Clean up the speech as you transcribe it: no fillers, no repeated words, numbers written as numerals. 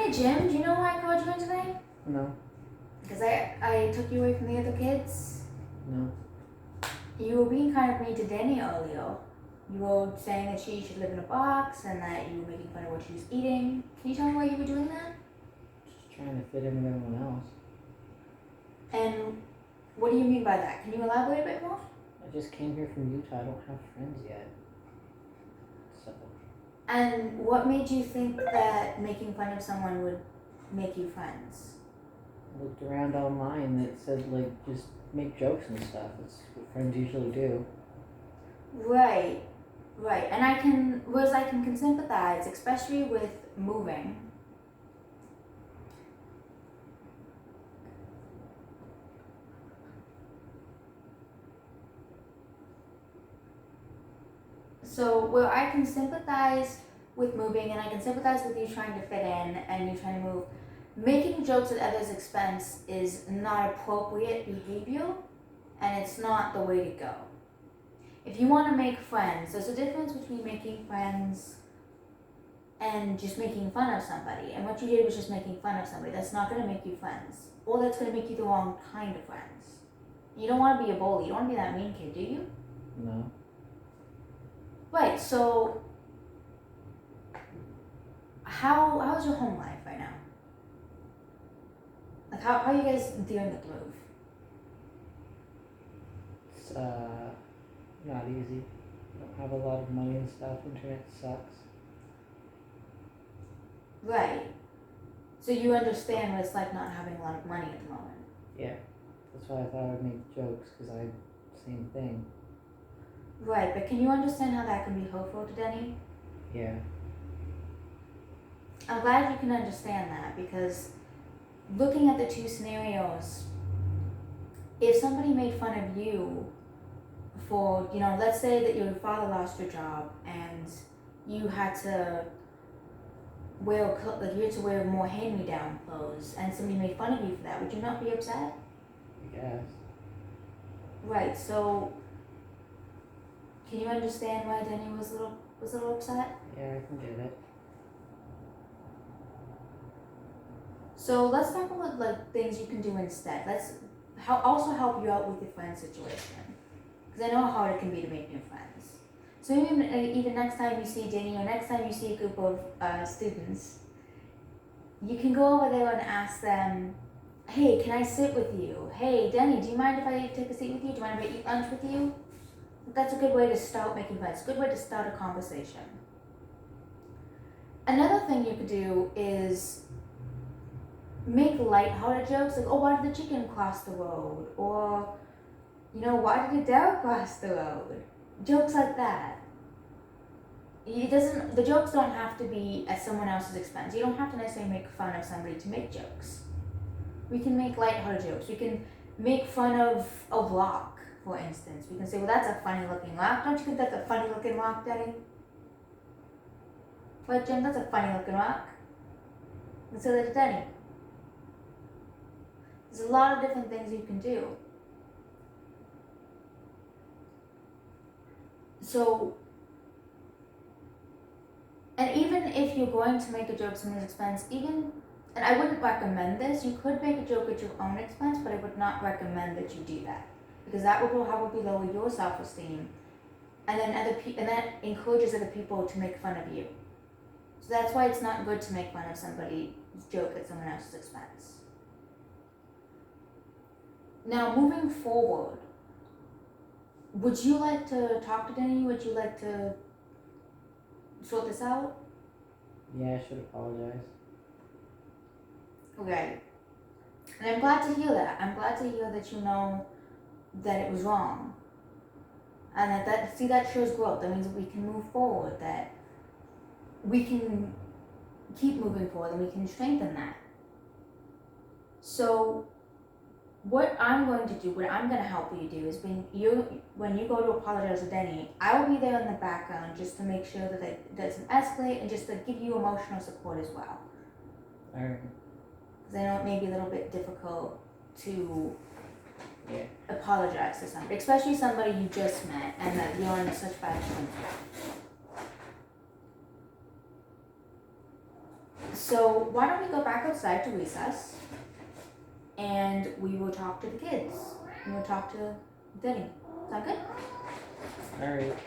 Hey Jim, do you know why I called you in today? No. Because I took you away from the other kids. No. You were being kind of mean to Dene earlier. You were saying that she should live in a box and that you were making fun of what she was eating. Can you tell me why you were doing that? Just trying to fit in with everyone else. And what do you mean by that? Can you elaborate a bit more? I just came here from Utah. I don't have friends yet. So. And what made you think that making fun of someone would make you friends? I looked around online that said, like, just make jokes and stuff. That's what friends usually do. Right. And I can sympathize, especially with moving. So, where I can sympathize with moving and I can sympathize with you trying to fit in and you trying to move, making jokes at others' expense is not appropriate behavior and it's not the way to go. If you want to make friends, there's a difference between making friends and just making fun of somebody. And what you did was just making fun of somebody. That's not going to make you friends. Or that's going to make you the wrong kind of friends. You don't want to be a bully. You don't want to be that mean kid, do you? No. Right, so how's your home life right now? Like how are you guys dealing with the move? It's not easy. Don't have a lot of money and stuff. Internet sucks. Right. So you understand what it's like not having a lot of money at the moment. Yeah. That's why I thought I would make jokes, because same thing. Right, but can you understand how that can be hurtful to Dene? Yeah. I'm glad you can understand that because looking at the two scenarios, if somebody made fun of you for, let's say that your father lost your job and you had to wear more hand-me-down clothes and somebody made fun of you for that, would you not be upset? I guess. Right, so can you understand why Dene was a little upset? Yeah, I can get it. So let's talk about like things you can do instead. Let's also help you out with your friend situation, because I know how hard it can be to make new friends. So even next time you see Dene or next time you see a group of students, you can go over there and ask them, "Hey, can I sit with you? Hey, Dene, do you mind if I take a seat with you? Do you mind if I eat lunch with you?" That's a good way to start making friends. A good way to start a conversation. Another thing you could do is make lighthearted jokes like, "Oh, why did the chicken cross the road?" Or, "Why did the dog cross the road?" Jokes like that. The jokes don't have to be at someone else's expense. You don't have to necessarily make fun of somebody to make jokes. We can make lighthearted jokes. We can make fun of a rock. For instance, we can say, "Well, that's a funny looking rock. Don't you think that's a funny looking rock, Daddy?" "What, Jim? That's a funny looking rock." And so that's Daddy. There's a lot of different things you can do. So, and even if you're going to make a joke at someone's expense, and I wouldn't recommend this, you could make a joke at your own expense, but I would not recommend that you do that. Because that will probably lower your self-esteem, and then and that encourages other people to make fun of you. So that's why it's not good to make fun of somebody's joke at someone else's expense. Now, moving forward, would you like to talk to Dene? Would you like to sort this out? Yeah, I should apologize. Okay. And I'm glad to hear that. I'm glad to hear that you know that it was wrong. And that shows growth. That means that we can move forward, that we can keep moving forward and we can strengthen that. So what I'm going to help you do is when you go to apologize to Dene, I will be there in the background just to make sure that it doesn't escalate and just to give you emotional support as well. Alright. Because I know it may be a little bit difficult to Yeah. apologize to somebody, especially somebody you just met and that you're on such bad terms with. So why don't we go back outside to recess, and we will talk to the kids. And we'll talk to Denny. Sound good? Alright.